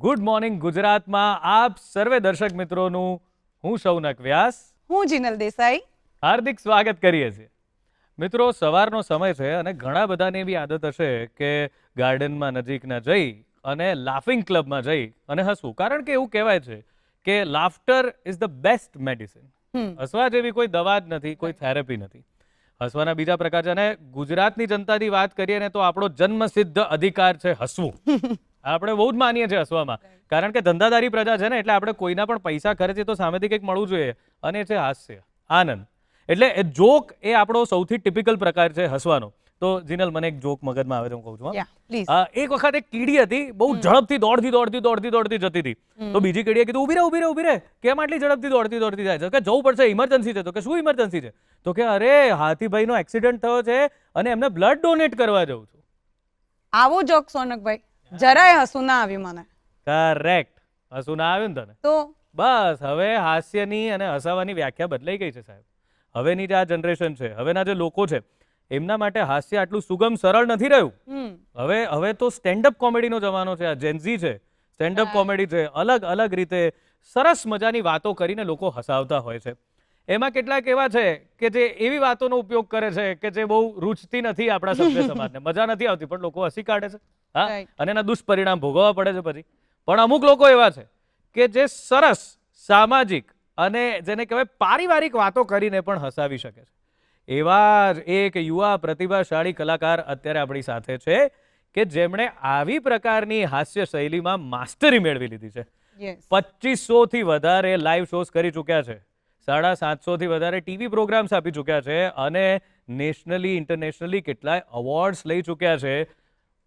Good morning ગુજરાતમાં આપ સર્વે દર્શક મિત્રોનું હું શૌનક વ્યાસ, હું જીનલ દેસાઈ હાર્દિક સ્વાગત કરીએ છીએ. મિત્રો, સવારનો સમય છે અને ઘણા બધાની એવી આદત હશે કે ગાર્ડનમાં નજીકના જઈ અને લાફિંગ ક્લબમાં જઈ અને હસવું. કારણ કે એવું કહેવાય છે કે laughter is the best medicine. હસવા જેવી કોઈ દવા જ નથી, કોઈ થેરેપી નથી. હસવાના બીજા પ્રકાર છે અને ગુજરાતની જનતાની વાત કરીએ ને તો આપણો જન્મસિદ્ધ અધિકાર છે હસવું. આપણે બહુ જ માનીએ છીએ હસવામાં, કારણ કે ધંધાદારી પ્રજા છે ને, એટલે આપણે કોઈના પણ પૈસા ખર્ચીએ તો સામેથી કંઈક મળવું જોઈએ, અને એ છે હાસ્ય, આનંદ. એટલે એ જોક એ આપણો સૌથી ટિપિકલ પ્રકાર છે હસવાનો. તો જીનલ, મને એક જોક મગજમાં આવે છે, હું કહું છું. એક વખત એક કીડી હતી, બહુ ઝડપથી દોડતી જતી હતી. તો બીજી કીડીએ કીધું, ઊભી રહે, કેમ આટલી ઝડપથી દોડતી જાય છે? કે જવું પડશે, ઇમરજન્સી છે. તો કે શું ઇમરજન્સી છે? તો કે અરે, હાથીભાઈનો એક્સિડન્ટ થયો છે અને એમને બ્લડ ડોનેટ કરવા જવું છું. આવો જોક સોનકભાઈ જરાય હસવું ના આવ્યું મને. કરેક્ટ. હસવું ના આવ્યું ને તને? તો બસ, હવે હાસ્યની અને હસાવાની વ્યાખ્યા બદલાઈ ગઈ છે સાહેબ. હવેની જે આ જનરેશન છે, હવેના જે લોકો છે, એમના માટે હાસ્ય આટલું સુગમ સરળ નથી રહ્યું. હવે તો સ્ટેન્ડઅપ કોમેડીનો જમાનો છે. આ જેનઝી છે, સ્ટેન્ડઅપ કોમેડી છે. અલગ અલગ રીતે સરસ મજાની વાતો કરીને લોકો હસાવતા હોય છે. એમાં કેટલાક એવા છે કે જે એવી વાતોનો ઉપયોગ કરે છે કે જે બહુ રૂચતી નથી આપણા સભ્ય સમાજને, મજા નથી આવતી, પણ લોકો હસી કાઢે છે. હા, અને એના દુષ્પરિણામ ભોગવવા પડે છે પછી. પણ અમુક લોકો એવા છે કે જે સરસ સામાજિક અને જેને કહેવાય પારિવારિક વાતો કરીને પણ હસાવી શકે છે. એવા જ એક યુવા પ્રતિભાશાળી કલાકાર અત્યારે આપણી સાથે છે કે જેમણે આવી પ્રકારની હાસ્ય શૈલીમાં માસ્ટરી મેળવી લીધી છે. 2500 થી વધારે લાઈવ શોઝ કરી ચૂક્યા છે, 750 થી વધારે ટીવી પ્રોગ્રામ્સ આપી ચૂક્યા છે અને નેશનલી ઇન્ટરનેશનલી કેટલાય અવોર્ડ્સ લઈ ચૂક્યા છે.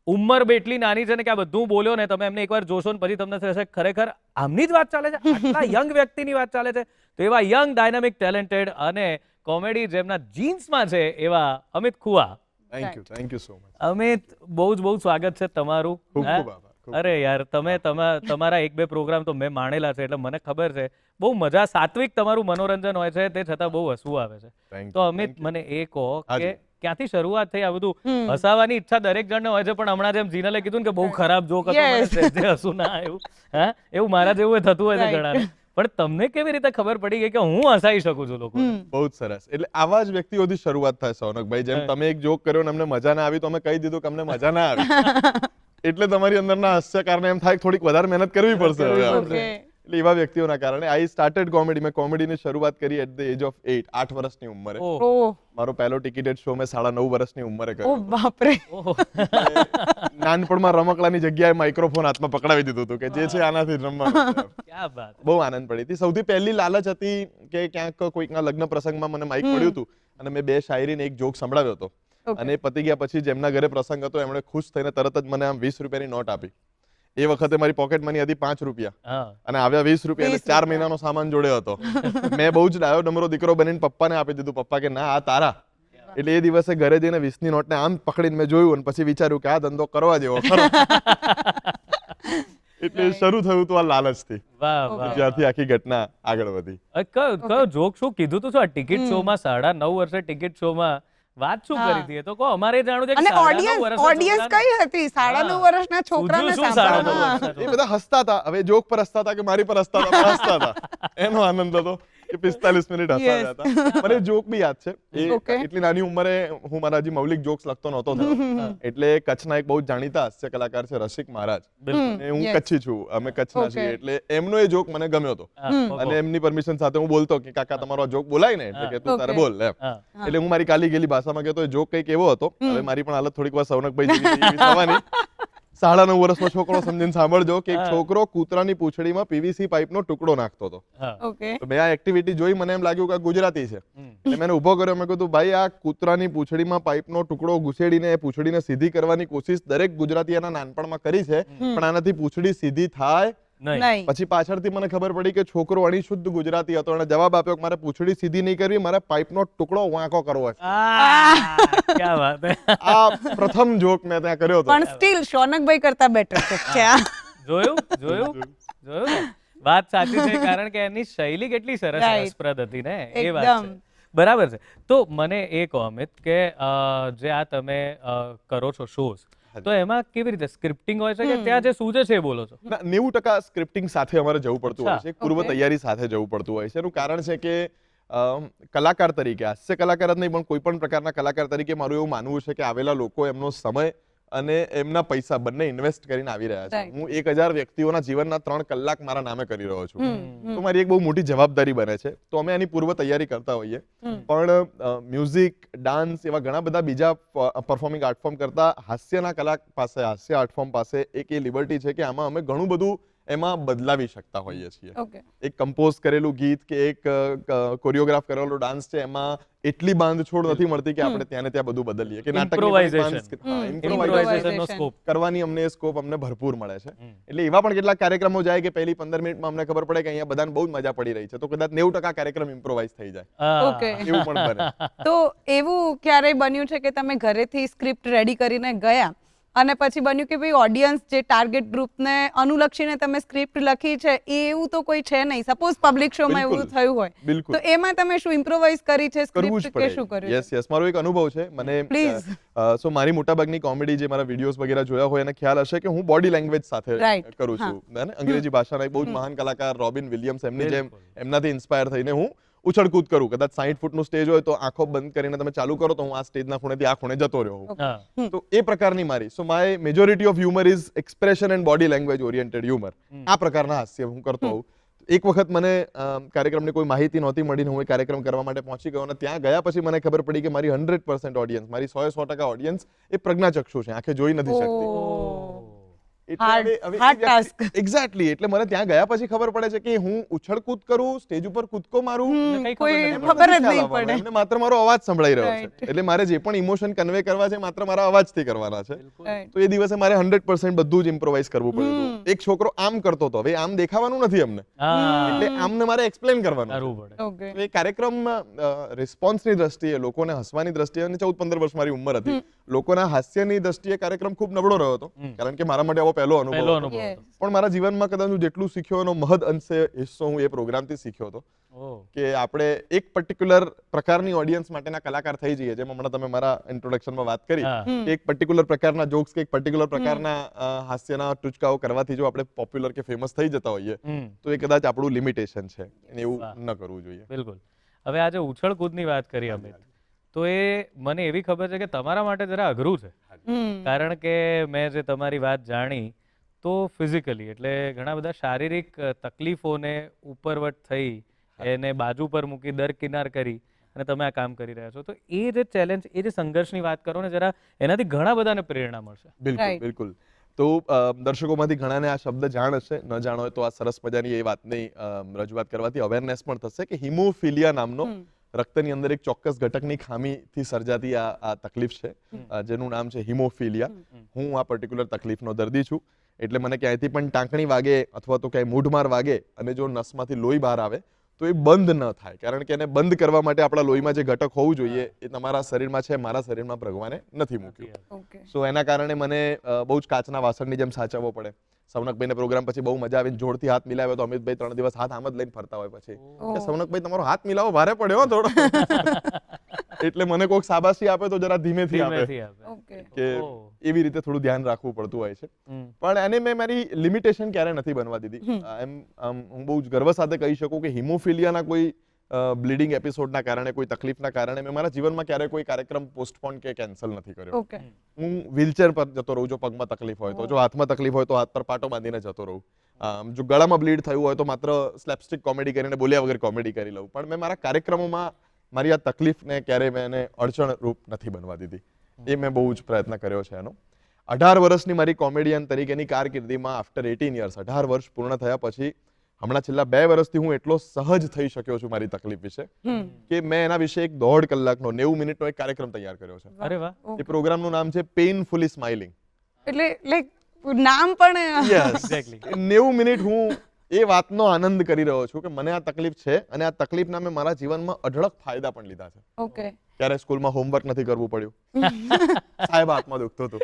ઉંમર બેટલી નાની છે ને કે આ બધું બોલ્યો ને તમે એમને એકવાર જોશો ને પછી તમને થશે ખરેખર આમની જ વાત ચાલે છે, આટલા યંગ વ્યક્તિની વાત ચાલે છે. તો એવા યંગ, ડાયનામિક, ટેલેન્ટેડ અને કોમેડી જેમના જીન્સમાં છે એવા Amit Khuva. Thank you so much. Amit, બહુ જ સ્વાગત છે તમારું. ખૂબ ખૂબ આભાર. અરે યાર, તમારા એક બે પ્રોગ્રામ તો મેં માણેલા છે, એટલે મને ખબર છે બહુ મજા, સાત્વિક તમારું મનોરંજન હોય છે, તે છતાં બહુ હસવું આવે છે. તો અમિત, મને એ કહો કે ક્યાંથી શરૂઆત થઈ આ બધું? હસાવાની ઈચ્છા દરેક જણને હોય છે, પણ હમણાં જેમ જીનલે કીધું ને કે બહુ ખરાબ જોક હતો, મને હસવું ના આવ્યું, હા, એવું મારા જેવું થતું હોય છે ઘણાને. પણ તમને કેવી રીતે ખબર પડી ગઈ કે હું હસાઈ શકું છું લોકો? બહુ જ સરસ. એટલે આવા જ વ્યક્તિઓથી શરૂઆત થાય સોનકભાઈ. જેમ તમે એક જોક કર્યો ને અમને મજા ના આવી, તો અમે કહી દીધું કે અમને મજા ના આવી. એટલે તમારી અંદરના હાસ્ય કારણે એમ થાય થોડીક વધારે મહેનત કરવી પડશે હવે આપણે. એટલે એવા વ્યક્તિઓના કારણે આઈ સ્ટાર્ટેડ કોમેડી. મેં કોમેડીની શરૂઆત કરી એટ ધ એજ ઓફ 8 વર્ષની ઉંમરે. મારો પહેલો ટિકિટેડ શો મેં 9.5 વર્ષની ઉંમરે કર્યો. ઓ બાપરે. નાનપણમાં રમકડાની જગ્યાએ માઇક્રોફોન હાથમાં પકડાવી દીધું હતું કે જે છે આનાથી રમવાનું. ક્યા બાત. બહુ આનંદ પડી હતી. સૌથી પહેલી લાલચ હતી કે ક્યાંક કોઈકના લગ્ન પ્રસંગમાં મને માઇક મળ્યું હતું અને મેં 2 શાયરી ને 1 જોક સંભળાવ્યો હતો. અને પતી ગયા પછી જેમના ઘરે પ્રસંગ હતો એમણે ખુશ થઈને તરત જ મને આમ 20 રૂપિયાની નોટ આપી. એ વખતે મારી પોકેટ મની હતી 5 રૂપિયા અને આવ્યા 20 રૂપિયા, એટલે 4 મહિનાનો સામાન જોડે હતો. મેં બહુ જ ડાયો ડમરો દીકરો બનીને પપ્પાને આપી દીધું. પપ્પા કે ના, આ તારા. એટલે એ દિવસે ઘરે જઈને 20 ની નોટને આમ પકડીને મેં જોયું અને પછી વિચાર્યું કે આ ધંધો કરવા જેવો ખરો. એટલે શરૂ થયું હતું આ લાલચથી. જ્યારથી આખી ઘટના આગળ વધી. કયો જોક શું કીધું તું? આ ટિકિટ શોમાં 9.5 વર્ષે ટિકિટ શોમાં વાત શું કરી હતી? તો કહો, અમારે જાણવું છે કે અને ઓડિયન્સ કઈ હતી? 9.5 વર્ષના છોકરાને સાંભળવા. એ બધા હસતા હતા. હવે જોક પર હસતા હતા કે મારી પર હસતા હતા? એનો આનંદ હતો કે 45 મિનિટ હસાવ્યા હતા. મને જોક બી યાદ છે. એટલી નાની ઉંમરે હું મારા હજી મૌલિક જોક્સ લખતો નહોતો થયો. એટલે કચ્છના એક બહુ જાણીતા હાસ્ય કલાકાર છે રસિક મહારાજ. હું કચ્છી છું, અમે કચ્છના છીએ, એટલે એમનો એ જોક મને ગમ્યો હતો અને એમની પરમિશન સાથે હું બોલતો કે કાકા તમારો જોક બોલાય ને, એટલે કે તું તારે બોલ એમ. એટલે હું મારી કાલી ગેલી ભાષામાં કહેતો જોક કંઈક એવો હતો. હવે મારી પણ હાલત થોડીક વાર સૌનકભાઈ જેવી થવાની. 9.5 વર્ષનો છોકરો સમજીને સાંભળજો કે એક છોકરો કૂતરાની પૂંછડીમાં પીવીસી પાઇપનો ટુકડો નાખતો હતો. તો મેં આ એક્ટિવિટી જોઈ, મને એમ લાગ્યું કે ગુજરાતી છે. એટલે મેં ઉભો કર્યો. મેં કીધું, ભાઈ, આ કૂતરાની પૂંછડીમાં પાઇપનો ટુકડો ઘુસેડીને એ પૂંછડીને સીધી કરવાની કોશિશ દરેક ગુજરાતી એના નાનપણમાં કરી છે, પણ આનાથી પૂંછડી સીધી થાય નહીં. પછી પાછળથી મને ખબર પડી કે છોકરો અણિશુદ્ધ ગુજરાતી હતો. એને જવાબ આપ્યો કે મારે પૂંછડી સીધી નહીં કરવી, મારે પાઇપનો ટુકડો વાંકો કરવો છે. ક્યા વાત. આ પ્રથમ જોક મેં ત્યાં કર્યો હતો. પણ સ્ટીલ શૌનકભાઈ કરતા બેટર છે. જોયું. વાત સાચી છે, કારણ કે એની શૈલી કેટલી સરસ રસપ્રદ હતી ને, એ વાત છે. બરાબર છે. તો મને એ કહો અમિત કે જે આ તમે કરો છો શોઝ, તો એમાં કેવી રીતે સ્ક્રિપ્ટિંગ હોય છે કે ત્યાં જે સૂજે છે એ બોલો છો? ના 90% સ્ક્રિપ્ટિંગ સાથે અમારે જવું પડતું હોય છે, પૂર્વ Okay. તૈયારી સાથે જવું પડતું હોય છે. એનું કારણ છે કે કલાકાર તરીકે, હાસ્ય કલાકાર જ નહીં પણ કોઈ પણ પ્રકારના કલાકાર તરીકે મારું એવું માનવું છે કે આવેલા લોકો એમનો સમય અને એમના પૈસા બંને ઇન્વેસ્ટ કરીને આવી રહ્યા છે. Right. હું 1000 વ્યક્તિઓના જીવનના 3 કલાક મારા નામે કરી રહ્યો છું, તો મારી એક બહુ મોટી જવાબદારી બને છે. તો અમે આની પૂર્વ તૈયારી કરતા હોઈએ, પણ મ્યુઝિક, ડાન્સ એવા ઘણા બધા બીજા પરફોર્મિંગ આર્ટ ફોર્મ કરતા હાસ્યના કલા પાસે, હાસ્ય આર્ટ ફોર્મ પાસે એક એ લિબર્ટી છે કે આમાં અમે ઘણું બધું એમાં બદલાવી શકતા હોઈએ છીએ. ઓકે. એક કમ્પોઝ કરેલું ગીત કે એક કોરિયોગ્રાફ કરેલો ડાન્સ છે, એમાં એટલી બાંધછોડ નથી મળતી કે આપણે ત્યાં ને ત્યાં બધું બદલીએ કે Improvisation. ઇમ્પ્રોવાઇઝેશન નો સ્કોપ કરવાની અમને સ્કોપ અમને ભરપૂર મળે છે. એટલે એવા પણ કેટલાક કાર્યક્રમો જાય કે પહેલી 15 મિનિટમાં અમને ખબર પડે કે અહીંયા બધાને બહુ જ મજા પડી રહી છે, તો કદાચ 90% કાર્યક્રમ ઇમ્પ્રોવાઇઝ થઈ જાય, ઓકે. એવું પણ બને. તો એવું ક્યારેય બન્યું છે કે તમે ઘરેથી સ્ક્રિપ્ટ રેડી કરીને ગયા અને પછી બન્યું કે ભાઈ ઓડિયન્સ જે ટાર્ગેટ ગ્રુપને અનુલક્ષીને તમે સ્ક્રિપ્ટ લખી છે એ એવું તો કોઈ છે નહીં, સપોઝ પબ્લિક શોમાં એવું બિલકુલ. થયું હોય, બિલકુલ. તો એમાં તમે શું ઇમ્પ્રોવાઇઝ કરી છે કરવું જ સ્ક્રિપ્ટ કે શું પડે. કર્યું? યસ મારો એક અનુભવ છે. મને Please. સો મારી મોટાભાગની કોમેડી જે મારા વિડીયોઝ વગેરે જોયા હોય એને ખ્યાલ હશે કે હું બોડી લેંગ્વેજ સાથે Right. કરું છું. અને અંગ્રેજી ભાષાના એક બહુ જ મહાન કલાકાર રોબિન વિલિયમ્સ, એમની જેમ બિલકુલ. એમનાથી ઇન્સ્પાયર થઈને હું ઉછળકૂદ કરું. કદાચ 60 ફૂટનું સ્ટેજ હોય તો આંખો બંધ કરીને તમે ચાલુ કરો તો હું આ સ્ટેજના ખૂણેથી આ ખૂણે જતો રહ્યો હોઉં. હા તો એ પ્રકારની મારી, સો my majority of humour is expression and body language oriented humour. આ પ્રકારના હાસ્ય હું કરતો હોઉં. એક વખત મને કાર્યક્રમની કોઈ માહિતી નહોતી મળી ને હું એ કાર્યક્રમ કરવા માટે પહોંચી ગયો અને ત્યાં ગયા પછી મને ખબર પડી કે મારી 100% ઓડિયન્સ, મારી 100% ઓડિયન્સ એ પ્રજ્ઞાચક્ષુ છે, આંખે જોઈ નથી શકતી. Hard task. એક્ઝેક્ટલી. એટલે મને ત્યાં ગયા પછી ખબર પડે છે કે હું ઉછળકૂદ કરું, સ્ટેજ ઉપર કૂદકો મારું, કઈ કોઈ ખબર ખબર જ નથી નહીં ખ્યાલ આવવાનો. પડે. એમને માત્ર મારો અવાજ સંભળાઈ રહ્યો Right. છે. એટલે મારે જે પણ ઇમોશન કન્વે કરવા છે માત્ર મારા અવાજથી કરવાના છે. Right. તો એ દિવસે મારે 100% બધું જ ઇમ્પ્રોવાઇઝ કરવું પડ્યું હતું. એક છોકરો આમ કરતો હતો, હવે આમ દેખાવાનું નથી અમને, એટલે આમને મારે એક્સપ્લેન કરવાનું છે. કરવું પડે. ઓકે. તો એ કાર્યક્રમ રિસ્પોન્સની દ્રષ્ટિએ, લોકોને હસવાની દ્રષ્ટિએ, અને 14-15 વર્ષ મારી ઉંમર હતી, લોકોના હાસ્યની દ્રષ્ટિએ કાર્યક્રમ ખૂબ નબળો રહ્યો હતો, કારણ કે મારા માટે આવો પહેલો અનુભવ પહેલો હતો. અનુભવ Yes. હતો. પણ મારા જીવનમાં કદાચ હું જેટલું શીખ્યો એનો મહદ અંશે હિસ્સો હું એ પ્રોગ્રામથી શીખ્યો હતો ઓહ. કે આપણે એક પર્ટિક્યુલર પ્રકારની ઓડિયન્સ માટેના કલાકાર થઈ જઈએ. જેમ હમણાં તમે મારા ઇન્ટ્રોડક્શનમાં વાત કરી હા. કે એક પર્ટિક્યુલર પ્રકારના જોક્સ કે એક પર્ટિક્યુલર પ્રકારના હાસ્યના ટૂચકાઓ કરવાથી જો આપણે પોપ્યુલર કે ફેમસ થઈ જતા હોઈએ તો એ કદાચ આપણું લિમિટેશન છે, અને એવું વાહ. ન કરવું જોઈએ. બિલકુલ. હવે આજે ઉછળકૂદની વાત કરી અમિત, તો એ મને એવી ખબર છે કે તમારા માટે જરા અઘરું છે, કારણ કે મેં જે તમારી વાત જાણી તો ફિઝિકલી એટલે ઘણા બધા શારીરિક તકલીફોને ઉપરવટ થઈ એને બાજુ પર મૂકી દરકિનાર કરી અને તમે આ કામ કરી રહ્યા છો, તો એ જે ચેલેન્જ, એ જે સંઘર્ષની વાત કરો ને જરા, એનાથી ઘણા બધાને પ્રેરણા મળશે. બિલકુલ Right. બિલકુલ. તો દર્શકોમાંથી ઘણાને આ શબ્દ જાણ હશે, ન જાણ હોય તો આ સરસ મજાની એ વાતની રજૂઆત કરવાથી અવેરનેસ પણ થશે કે હિમોફિલિયા નામનો રક્તની અંદર એક ચોક્કસ ઘટકની ખામીથી સર્જાતી આ તકલીફ છે, જેનું નામ છે હિમોફિલિયા. હું આ પર્ટિક્યુલર તકલીફનો દર્દી છું. એટલે મને ક્યાંયથી પણ ટાંકણી વાગે અથવા તો ક્યાંય મૂઢમાર વાગે અને જો નસમાંથી લોહી બહાર આવે તો એ બંધ ન થાય, કારણ કે એને બંધ કરવા માટે આપણા લોહીમાં જે ઘટક હોવું જોઈએ એ તમારા શરીરમાં છે, મારા શરીરમાં ભગવાને નથી મૂક્યું. ઓકે. સો એના કારણે મને બહુ જ કાચના વાસણની જેમ સાચવવો પડે. સવનકભાઈને પ્રોગ્રામ પછી બહુ મજા આવીને જોરથી હાથ મિલાવ્યો તો અમિતભાઈ 3 દિવસ હાથ આમ જ લઈને ફરતા હોય પછી કે સવનકભાઈ તમારો હાથ મિલાવો ભારે પડ્યો થોડો. એટલે મને કોઈક શાબાશી આપે તો જરા ધીમેથી આપે ધીમેથી આપે. ઓકે. કે ઓહ. એવી રીતે થોડું ધ્યાન રાખવું પડતું હોય છે. પણ એને મેં મારી લિમિટેશન ક્યારે નથી બનવા દીધી. હું બહુ જ ગર્વ સાથે કહી શકું કે હિમોફિલિયાના કોઈ બ્લીડિંગ એપિસોડના કારણે, કોઈ તકલીફના કારણે મેં મારા જીવનમાં ક્યારે કોઈ કાર્યક્રમ પોસ્ટપોન કે કેન્સલ નથી કર્યો. ઓકે. હું વ્હીલચેર પર જતો રહું, જો પગમાં તકલીફ હોય તો, જો હાથમાં તકલીફ હોય તો હાથ પર પાટો બાંધીને જતો રહું, જો ગળામાં બ્લીડ થયું હોય તો માત્ર સ્લેપસ્ટિક કોમેડી કરીને બોલ્યા વગર કોમેડી કરી લઉં. પણ મેં મારા કાર્યક્રમોમાં મારી આ તકલીફને ક્યારેય મેં એને અડચણ રૂપ નથી બનવા દીધી. એ મેં બહુ જ પ્રયત્ન કર્યો છે એનો. 18 વર્ષની મારી કોમેડિયન તરીકેની કારકિર્દીમાં આફ્ટર 18 યર્સ, 18 વર્ષ પૂર્ણ થયા પછી હમણાં છેલ્લા 2 વર્ષથી હું એટલો સહજ થઈ શક્યો છું મારી તકલીફ વિશે કે મેં એના વિશે એક 1.5 કલાકનો 90 મિનિટનો એક કાર્યક્રમ તૈયાર કર્યો છે. અરે વાહ. એ પ્રોગ્રામનું નામ છે પેઇનફુલી સ્માઇલિંગ. એટલે લાઈક નામ પણ યસ, Exactly. 90 મિનિટ હું એ વાતનો આનંદ કરી રહ્યો છું કે મને આ તકલીફ છે અને આ તકલીફના મેં મારા જીવનમાં અઢળક ફાયદા પણ લીધા છે. ઓકે. ક્યારે સ્કૂલમાં હોમવર્ક નથી કરવું પડ્યું, સાહેબ હાથમાં દુખતું હતું.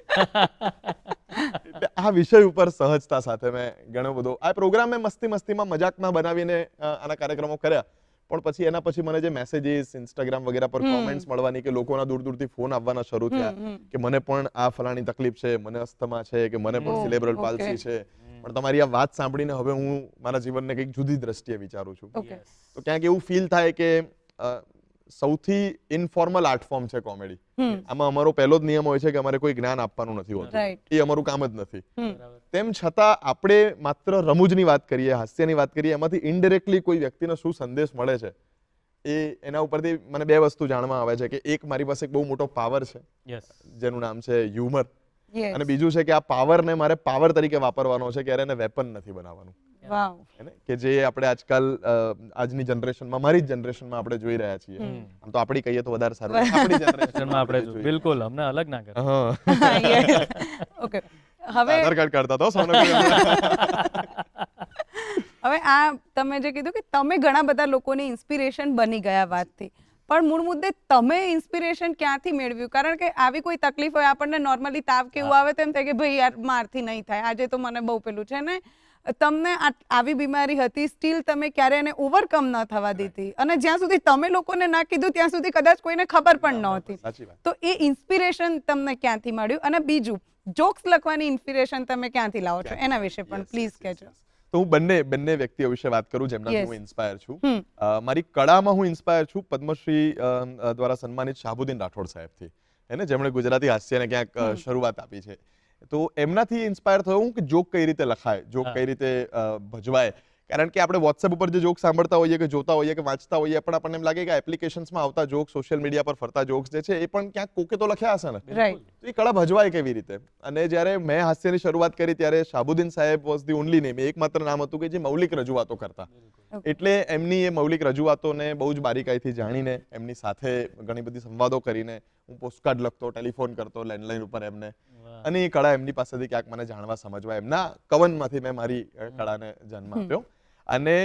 એટલે આ વિષય ઉપર સહજતા સાથે મેં ઘણો બધો આ પ્રોગ્રામ મેં મસ્તીમાં મજાકમાં બનાવીને આના કાર્યક્રમો કર્યા, પણ પછી એના પછી મને જે મેસેજીસ ઇન્સ્ટાગ્રામ વગેરે પર કોમેન્ટ્સ મળવાની કે લોકોના દૂર દૂરથી ફોન આવવાના શરૂ થયા કે મને પણ આ ફલાણી તકલીફ છે, મને અસ્થમા છે કે મને પણ સિલેબ્રલ પાલ્સી છે, પણ તમારી આ વાત સાંભળીને હવે હું મારા જીવનને કંઈક જુદી દ્રષ્ટિએ વિચારું છું. તો ક્યાંક એવું ફીલ થાય કે સૌથી ઇનફોર્મલ આર્ટ ફોર્મ છે કોમેડી. આમાં અમારો પહેલો જ નિયમ હોય છે કે અમારે કોઈ જ્ઞાન આપવાનું નથી હોતું, એ અમારું કામ જ નથી. તેમ છતાં આપણે માત્ર રમૂજની વાત કરીએ, હાસ્યની વાત કરીએ, એમાંથી ઇનડાયરેક્ટલી કોઈ વ્યક્તિને શું સંદેશ મળે છે એ એના ઉપરથી મને બે વસ્તુ જાણવા આવે છે કે એક મારી પાસે એક બહુ મોટો પાવર છે જેનું નામ છે હ્યુમર, અને બીજું છે કે આ પાવરને મારે પાવર તરીકે વાપરવાનો છે, ક્યારે એને વેપન નથી બનાવવાનું. કે જે આપણે આજકાલ આજની જનરેશનમાં, મારી જ જનરેશનમાં આપણે જોઈ રહ્યા છીએ. આમ તો આપણી કહીએ તો વધારે સારું, આપણી જનરેશનમાં આપણે બિલકુલ અમને અલગ ના કરે. ઓકે, હવે આધાર કાર્ડ કાઢતા તો સોનો હવે આ તમે જે કીધું કે તમે ઘણા બધા લોકોની ઇન્સ્પિરેશન બની ગયા વાતથી, પણ મૂળ મુદ્દે તમે ઇન્સ્પિરેશન ક્યાંથી મેળવ્યું? કારણ કે આવી કોઈ તકલીફ હોય, આપણને નોર્મલી તાવ કેવું આવે તો એમ થાય કે ભાઈ યાર મારથી નહીં થાય, આજે તો મને બહુ પેલું છે ને. તમને આવી બીમારી હતી, સ્ટીલ તમે ક્યારે એને ઓવરકમ ન થવા દીધી, અને જ્યાં સુધી તમે લોકોને ના કીધું ત્યાં સુધી કદાચ કોઈને ખબર પણ નહોતી. તો એ ઇન્સ્પિરેશન તમને ક્યાંથી મળ્યું? અને બીજું, જોક્સ લખવાની ઇન્સ્પિરેશન તમે ક્યાંથી લાવો છો એના વિશે પણ પ્લીઝ કહેજો. તો હું બંને વ્યક્તિઓ વિશે વાત કરું જેમનાથી હું ઇન્સ્પાયર છું. મારી કળામાં હું ઇન્સ્પાયર છું પદ્મશ્રી દ્વારા સન્માનિત શાહબુદ્દીન રાઠોડ સાહેબથી, એને જેમણે ગુજરાતી હાસ્યને ક્યાંક શરૂઆત આપી છે. તો એમનાથી ઇન્સ્પાયર થયો હું કે જોક કઈ રીતે લખાય, જોક કઈ રીતે ભજવાય. કારણ કે આપણે વોટ્સએપ ઉપર જે જોક સાંભળતા હોઈએ કે જોતા હોઈએ કે વાંચતા હોઈએ, પણ આપણને એમ લાગે કે એપ્લિકેશન્સમાં આવતા જોક, સોશિયલ મીડિયા પર ફરતા જોક્સ જે છે એ પણ ક્યાંક કોકે તો લખ્યા હશે ને, તો એ કળા ભજવાય કેવી રીતે? અને જ્યારે મેં હાસ્યની શરૂઆત કરી ત્યારે શાહબુદ્દીન સાહેબ વોઝ ધી ઓનલી નેમ, એકમાત્ર નામ હતું કે જે મૌલિક રજૂઆતો કરતા. એટલે એમની એ મૌલિક રજૂઆતોને બહુ જ બારીકાઈથી જાણીને, એમની સાથે ઘણી બધી સંવાદો કરીને, હું પોસ્ટકાર્ડ લખતો, ટેલિફોન કરતો લેન્ડલાઇન ઉપર એમને, અને એ કળા એમની પાસેથી ક્યાંક મને જાણવા સમજવા, એમના કવનમાંથી મેં મારી કળાને જન્મ આપ્યો. અને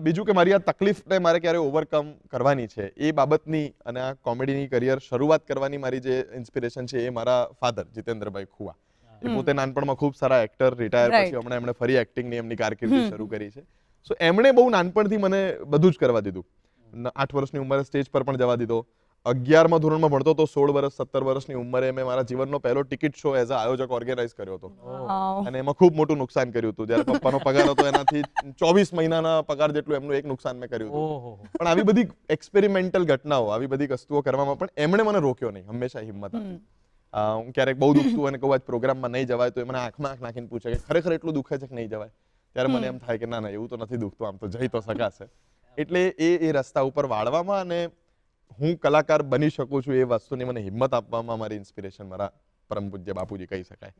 બીજું કે મારી આ તકલીફને મારે ક્યારે ઓવરકમ કરવાની છે એ બાબતની, અને આ કોમેડીની કરિયર શરૂઆત કરવાની મારી જે ઇન્સ્પિરેશન છે એ મારા ફાધર જીતેન્દ્રભાઈ ખુવા. એ પોતે નાનપણમાં ખૂબ સારા એક્ટર, રિટાયર પછી હમણાં એમણે ફરી એક્ટિંગની એમની કારકિર્દી શરૂ કરી છે. સો એમણે બહુ નાનપણથી મને બધું જ કરવા દીધું. 8 વર્ષની ઉંમરે સ્ટેજ પર પણ જવા દીધો. 11મા ધોરણમાં ભણતો તો 16 વર્ષ 17 વર્ષની ઉંમરે મેં મારા જીવનનો પહેલો ટિકિટ શો એઝ અ આયોજક ઓર્ગેનાઇઝ કર્યો હતો, અને એમાં ખૂબ મોટું નુકસાન કર્યું હતું. જ્યારે પપ્પાનો પગાર હતો એનાથી 24 મહિનાના પગાર જેટલું એમનું એક નુકસાન મેં કર્યું હતું. પણ આવી બધી એક્સપેરિમેન્ટલ ઘટનાઓ, આવી બધી વસ્તુઓ કરવામાં પણ એમણે મને રોક્યો નહીં, હંમેશા હિંમત આપી. હું ક્યારેક બહુ દુખતું અને કહું આજ પ્રોગ્રામમાં નહીં જવાય તો એ મને આંખમાં આંખ નાખીને પૂછે કે ખરેખર એટલું દુખે છે કે નહીં જવાય? ત્યારે મને એમ થાય કે ના એવું તો નથી દુખતું, આમ તો જઈ તો શકાશે. એટલે એ રસ્તા ઉપર વાળવામાં અને હું કલાકાર બની શકું છું એ વસ્તુની મને હિંમત આપવામાં મારી ઇન્સ્પિરેશન મારા પરમ પૂજ્ય બાપુજી કહી શકાય.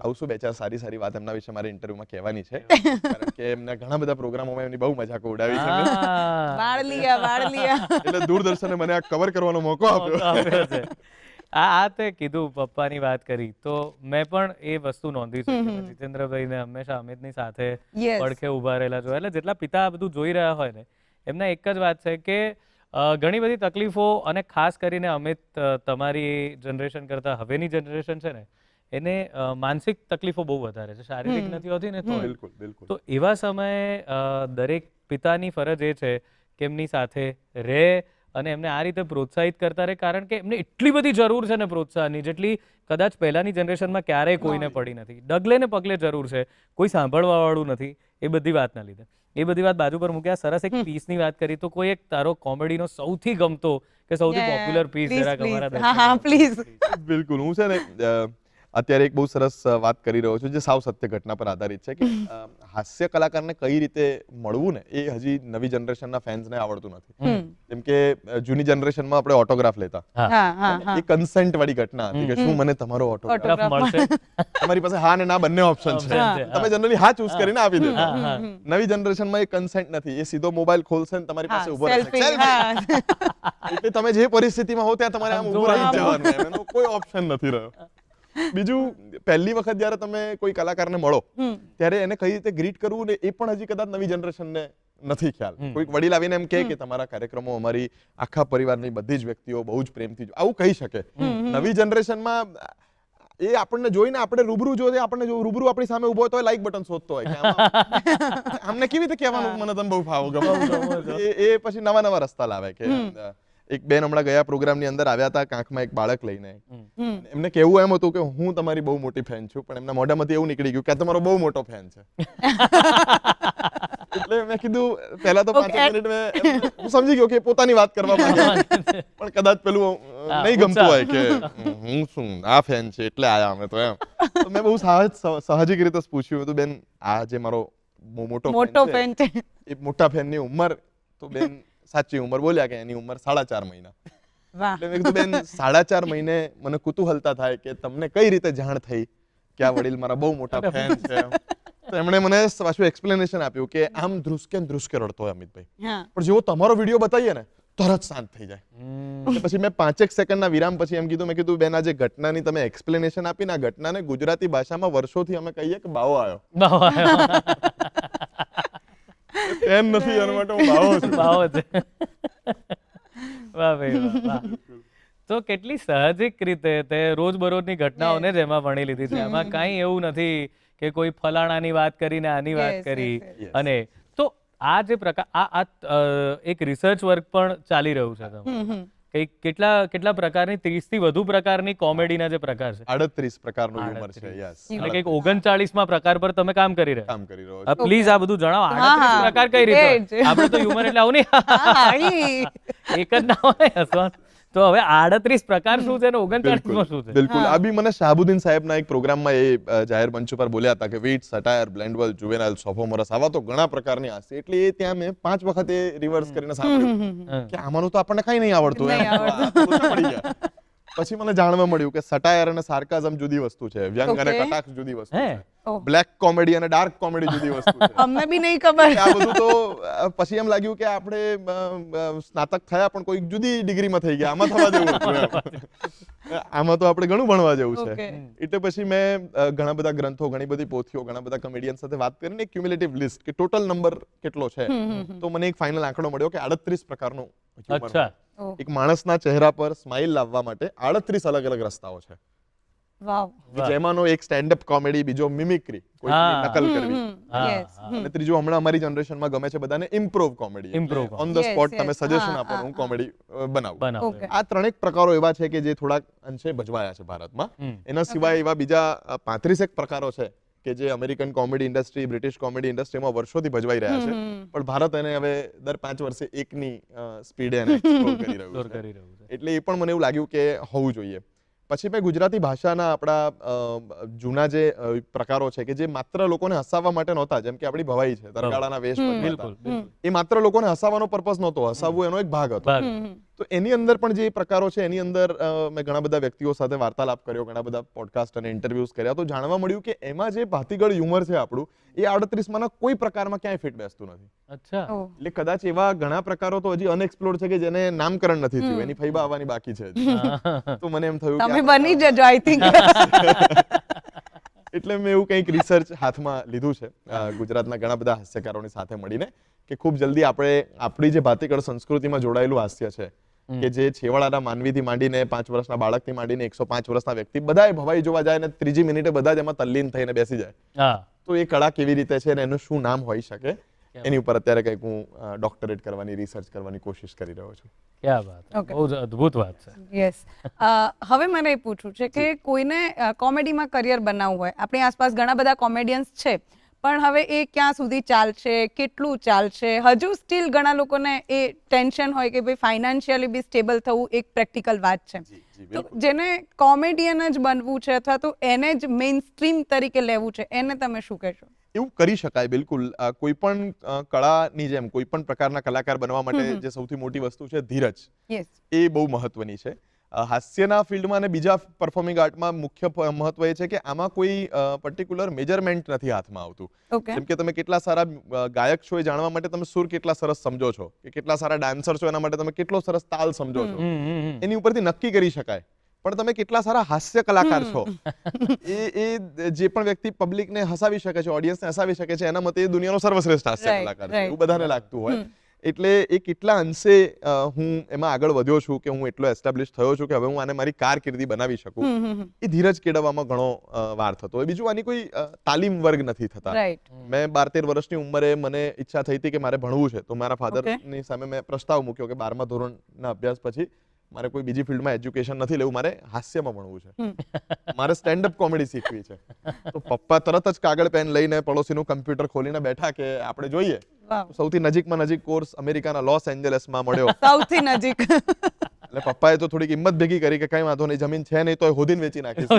આવું શું બે ચાર સારી વાત એમના વિશે મારે ઇન્ટરવ્યુમાં કહેવાની છે, કારણ કે એમના ઘણા બધા પ્રોગ્રામોમાં એમની બહુ મજાક ઉડાવી છે. એટલે દૂરદર્શને મને આ કવર કરવાનો મોકો આપ્યો. આ તે કીધું, પપ્પાની વાત કરી તો મેં પણ એ વસ્તુ નોંધી છે કે જીતેન્દ્રભાઈને હંમેશા અમિતની સાથે પડખે ઉભા રહેલા જોયા. એટલે જેટલા પિતા આ બધું જોઈ રહ્યા હોય ને, એમના એક જ વાત છે કે ઘણી બધી તકલીફો, અને ખાસ કરીને અમિત તમારી જનરેશન કરતા હવેની જનરેશન છે ને, એને માનસિક તકલીફો બહુ વધારે છે, શારીરિક નથી હોતી ને. તો એવા સમયે દરેક પિતાની ફરજ એ છે કે એમની સાથે રહે અને એમને આ રીતે પ્રોત્સાહિત કરતા રહે, કારણ કે એમને એટલી બધી જરૂર છે ને પ્રોત્સાહનની, જેટલી કદાચ પહેલાની જનરેશનમાં ક્યારેય કોઈને પડી નથી. ડગલે ને પગલે જરૂર છે, કોઈ સાંભળવા વાળું નથી. એ બધી વાતના લીધે એ બધી વાત બાજુ પર મૂક્યા. સરસ એક પીસની વાત કરી, તો કોઈ એક તારો કોમેડીનો સૌથી ગમતો કે સૌથી પોપ્યુલર પીસ જરા તમારા? બિલકુલ. હું છે ને અત્યારે એક બહુ સરસ વાત કરી રહ્યો છું જે સાવ સત્ય ઘટના પર આધારિત છે કે હાસ્ય કલાકારને કઈ રીતે મળવું ને એ હજી નવી જનરેશનના ફેન્સને આવડતું નથી. જેમ કે જૂની જનરેશનમાં આપણે ઓટોગ્રાફ લેતા, એ કન્સેન્ટ વાળી ઘટના હતી કે શું મને તમારો ઓટોગ્રાફ મળશે? તમારી પાસે હા ને ના બંને ઓપ્શન છે, તમે જનરલી હા ચૂઝ કરીને આપી દેતા. નવી જનરેશનમાં એ કન્સેન્ટ નથી, એ સીધો મોબાઈલ ખોલશે ને તમારી પાસે ઉભો રહેશે. એટલે તમે જે પરિસ્થિતિમાં હો ત્યાં તમારે આમ ઉભું રહી જવાનું, એનો કોઈ ઓપ્શન નથી રહ્યો. બીજું, પહેલી વખત જ્યારે તમે કોઈ કલાકારને મળો ત્યારે એને કઈ રીતે ગ્રીટ કરવું ને એ પણ હજી કદાચ નવી જનરેશનને નથી ખ્યાલ. કોઈક વડીલ આવીને એમ કહે કે તમારા કાર્યક્રમો અમારી આખા પરિવારની બધી જ વ્યક્તિઓ બહુ જ પ્રેમથી આવું કહી શકે. નવી જનરેશનમાં એ આપણને જોઈને આપણે રૂબરૂ જોઈએ, આપણને જો રૂબરૂ આપણી સામે ઉભો હોય તો લાઈક બટન શોધતો હોય કે આમ આમને કેવી રીતે કહેવાનું મને તમે બહુ ફાવો ગમો એ પછી નવા રસ્તા લાવે કે એક બેન હમણાં ગયા પ્રોગ્રામની અંદર આવ્યા હતા કાંખમાં એક બાળક લઈને એમને કેવું એમ હતું કે હું તમારી બહુ મોટી ફેન છું પણ એમના મોઢામાંથી એવું નીકળી ગયું કે આ તમારો બહુ મોટો ફેન છે એટલે મેં કીધું પહેલા તો 5 મિનિટ મેં હું સમજી ગયો કે પોતાની વાત કરવા માંગે પણ કદાચ પેલું નહીં ગમતું હોય કે હું શું આ ફેન છે એટલે આયા અમે તો એમ તો મેં બહુ સાહજિક રીતે પૂછ્યું હતું બેન આ જે મારો બહુ મોટો ફેન છે એ મોટા ફેનની ઉંમર તો બેન સાચી ઉંમર બોલ્યા કે એની ઉંમર 4.5 મહિના. એટલે મેં કીધું બેન 4.5 મહિને મને કુતૂહલતા થાય કે તમને કઈ રીતે જાણ થઈ કે આ વડીલ મારા બહુ મોટા ફેન છે. તો એમણે મને પાછું એક્સપ્લેનેશન આપ્યું કે આમ ધ્રુસકે રડતો હોય અમિતભાઈ પણ જેવો તમારો વિડીયો બતાવીએ ને તરત શાંત થઈ જાય. પછી મેં 5 સેકન્ડના વિરામ પછી એમ કીધું મેં કીધું બેન આ જે ઘટનાની તમે એક્સપ્લેનેશન આપી ને આ ઘટનાને ગુજરાતી ભાષામાં વર્ષોથી અમે કહીએ કે બાવો આવ્યો ફેન નથી એના માટે હું બાવો છું. બાવો છે. વાહ ભાઈ વાહ. તો કેટલી સાહજિક રીતે તે રોજબરોજની ઘટનાઓને જ એમાં વણી લીધી છે. એમાં કાંઈ એવું નથી કે કોઈ ફલાણાની વાત કરીને આની વાત કરી. અને તો આ જે પ્રકાર આ એક રિસર્ચ વર્ક પણ ચાલી રહ્યું છે તમારું. કેટલા પ્રકારની 30 થી વધુ પ્રકારની કોમેડીના જે પ્રકાર છે 38 પ્રકારનો હ્યુમર છે. યસ એટલે કે 39મા પ્રકાર પર તમે કામ કરી રહ્યા છો. પ્લીઝ આ બધું જણાવો 38 પ્રકાર કઈ રીતે આપણે તો હ્યુમર એટલે આવું નહીં એક જ ના હોય હસવાનું. તો હવે 38 પ્રકાર શું છે ને 39માં શું છે? બિલકુલ આ બી મને શાહબુદ્દીન સાહેબના એક પ્રોગ્રામમાં એ જાહેર મંચ ઉપર બોલ્યા હતા કે વીટ સટાયર બ્લેન્ડવલ જુવેનાઇલ સોફોમોરસ આવા તો ઘણા પ્રકારની હાસ્ય. એટલે એ ત્યાં મેં 5 વખત એ રિવર્સ કરીને સાંભળ્યું કે આમાંનું તો આપણને કઈ નહીં આવડતું. પછી મને જાણવા મળ્યું કે સટાયર અને સાર્કાઝમ જુદી વસ્તુ છે, વ્યંગ અને કટાક્ષ જુદી વસ્તુ છે, બ્લેક કોમેડી અને ડાર્ક કોમેડી જુદી વસ્તુ છે. અમને બી નહીં ખબર. આ બધું તો પછી એમ લાગ્યું કે આપણે સ્નાતક થયા પણ કોઈ જુદી ડિગ્રીમાં થઈ ગયા, આમાં થવા જેવું હતું. આમાં તો આપણે ઘણું ભણવા જેવું છે. એટલે પછી મેં ઘણા બધા ગ્રંથો, ઘણી બધી પોથીઓ, ઘણા બધા કોમેડિયન સાથે વાત કરીને એક ક્યુમ્યુલેટિવ લિસ્ટ કે ટોટલ નંબર કેટલો છે તો મને એક ફાઇનલ આંકડો મળ્યો કે 38 પ્રકારનું હ્યુમર છે. એક માણસના ચહેરા પર સ્માઇલ લાવવા માટે 38 અલગ અલગ રસ્તાઓ છે. વાવ. જેમાંનો એક સ્ટેન્ડ અપ કોમેડી, બીજો મિમિક્રી, કોઈની નકલ કરવી, અને ત્રીજો હમણાં અમારી જનરેશનમાં ગમે છે બધાને ઇમ્પ્રોવ કોમેડી, ઓન ધ સ્પોટ તમે સજેશન આપો હું કોમેડી બનાવું. આ ત્રણેક પ્રકારો એવા છે કે જે થોડાક અંશે ભજવાયા છે ભારતમાં. એના સિવાય એવા બીજા 35 પ્રકારો છે કે જે American comedy industry, British comedy ઇન્ડસ્ટ્રીમાં વર્ષોથી ભજવાઈ રહ્યા છે, પણ ભારત એને હવે દર 5 વર્ષે એકની સ્પીડે એને એક્સપ્લોર કરી રહ્યું છે. એટલે એ પણ મને એવું લાગ્યું કે હોવું જોઈએ. પછી મેં ગુજરાતી ભાષાના આપણા જૂના જે પ્રકારો છે કે જે માત્ર લોકોને હસાવવા માટે નહોતા, જેમ કે આપણી ભવાઈ છે, તરગાળાના વેશ બદલાતા, એ માત્ર લોકોને હસાવવાનો પર્પસ નહોતો, હસાવવું એનો એક ભાગ હતો. તો એની અંદર પણ જે પ્રકારો છે એની અંદર મેં ઘણા બધા વ્યક્તિઓ સાથે વાર્તાલાપ કર્યો, ઘણા બધા પોડકાસ્ટ અને ઇન્ટરવ્યુઝ કર્યા, તો જાણવા મળ્યું કે એમાં જે ભાતીગળ હ્યુમર છે આપણું એ 38માંના કોઈ પ્રકારમાં ક્યાંય ફિટ બેસતું નથી. એટલે કદાચ એવા ઘણા પ્રકારો તો હજી અનએક્સપ્લોર્ડ છે કે જેને નામકરણ નથી થયું, એની ફૈબા આવવાની બાકી છે. તો મને એમ થયું તમે બની જજો આઈ થિંક. એટલે મેં એવું કંઈક રિસર્ચ હાથમાં લીધું છે ગુજરાતના ઘણા બધા હાસ્યકારોની સાથે મળીને કે ખૂબ જલ્દી આપણે આપણી જે ભાતીગળ સંસ્કૃતિમાં જોડાયેલું હાસ્ય છે કે જે છેવાડાના માનવીથી માંડીને 5 વર્ષના બાળકથી માંડીને 105 વર્ષના વ્યક્તિ બધાએ ભવાઈ જોવા જાય અને ત્રીજી મિનિટે બધા જ એમાં તલ્લીન થઈને બેસી જાય, તો એ કળા કેવી રીતે છે અને એનું શું નામ હોઈ શકે, એની ઉપર અત્યારે કંઈક હું ડોક્ટરેટ કરવાની, રિસર્ચ કરવાની કોશિશ કરી રહ્યો છું. ક્યા વાત, બહુ જ અદ્ભુત વાત છે. યસ. હવે મને એ પૂછવું છે કે કોઈને કોમેડીમાં કરિયર બનાવવું હોય, આપણી આસપાસ ઘણા બધા કોમેડિયન્સ છે, પણ હવે એ ક્યાં સુધી ચાલશે, કેટલું ચાલશે, હજુ સ્ટીલ ઘણા લોકોને એ ટેન્શન હોય કે ભાઈ ફાઇનાન્શિયલી બી સ્ટેબલ થવું એક પ્રેક્ટિકલ વાત છે. તો જેને કોમેડિયન જ બનવું છે અથવા તો એને જ મેઇન સ્ટ્રીમ તરીકે લેવું છે, એને તમે શું કહેશો? એવું કરી શકાય બિલકુલ. કોઈ પણ કળાની જેમ કોઈ પણ પ્રકારના કલાકાર બનવા માટે જે સૌથી મોટી વસ્તુ છે ધીરજ, એ બહુ મહત્વની છે. હાસ્યના ફિલ્ડમાં અને બીજા પરફોર્મિંગ આર્ટમાં મુખ્ય મહત્વ એ છે કે આમાં કોઈ પર્ટિક્યુલર મેજરમેન્ટ નથી હાથમાં આવતું. જેમ કે તમે કેટલા સારા ગાયક છો એ જાણવા માટે તમે સુર કેટલા સરસ સમજો છો, કે કેટલા સારા ડાન્સર છો એના માટે તમે કેટલો સરસ તાલ સમજો છો, એની ઉપરથી નક્કી કરી શકાય. પણ તમે કેટલા સારા હાસ્ય કલાકાર છો એ જે પણ વ્યક્તિ પબ્લિકને હસાવી શકે છે, ઓડિયન્સને હસાવી શકે છે, એના મતે દુનિયાનો સર્વશ્રેષ્ઠ હાસ્ય કલાકાર છે એવું બધાને લાગતું હોય. એટલે એ કેટલા અંશે હું એમાં આગળ વધ્યો છું કે હું એટલો એસ્ટાબ્લિશ થયો છું કે હવે હું આને મારી કારકિર્દી બનાવી શકું, એ ધીરજ કેળવવામાં ઘણો વાર થતો હોય. બીજું આની કોઈ તાલીમ વર્ગ નથી થતા. રાઈટ. મેં 12-13 વર્ષની ઉંમરે મને ઈચ્છા થઈ હતી કે મારે ભણવું છે, તો મારા ફાધરની સામે મેં પ્રસ્તાવ મૂક્યો કે 12મા ધોરણના અભ્યાસ પછી મારે કોઈ બીજી ફિલ્ડમાં એજ્યુકેશન નથી લેવું, મારે હાસ્યમાં ભણવું છે, મારે સ્ટેન્ડઅપ કોમેડી શીખવી છે. તો પપ્પા તરત જ કાગળ પેન લઈને પડોશીનું કમ્પ્યુટર ખોલીને બેઠા કે આપણે જોઈએ. સૌથી નજીકમાં નજીક કોર્સ અમેરિકાના લોસ એન્જલસમાં મળ્યો. સૌથી નજીક. એટલે પપ્પાએ તો થોડીક હિંમત ભેગી કરી કે કઈ વાંધો નહીં, જમીન છે નહીં તો હોદીને વેચી નાખીશ,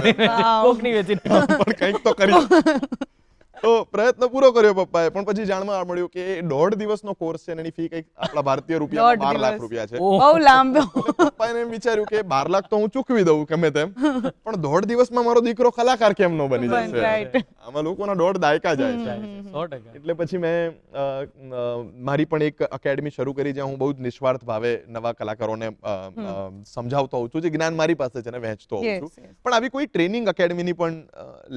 કોકની વેચી પણ કંઈક તો કરી. તો પ્રયત્ન પૂરો કર્યો પપ્પાએ, પણ પછી જાણવા મળ્યું કે 1.5 દિવસનો કોર્સ છે અને એની ફી કંઈક આપણા ભારતીય રૂપિયામાં 12 લાખ રૂપિયા છે. બહુ લાંબો. પપ્પાએ એમ વિચાર્યું કે 12 લાખ તો હું ચૂકવી દઉં ગમે તેમ, પણ 1.5 દિવસમાં મારો દીકરો કલાકાર કેમ ન બની જશે? આમાં લોકોના 1.5 દાયકા જાય છે. 100%. એટલે પછી મેં મારી પણ એક એકેડમી શરૂ કરી જ્યાં હું બહુ જ નિસ્વાર્થ ભાવે નવા કલાકારોને સમજાવતો હોઉં છું, જે જ્ઞાન મારી પાસે છે ને વહેંચતો હોઉં છું. પણ આવી કોઈ ટ્રેનિંગ એકેડમીની પણ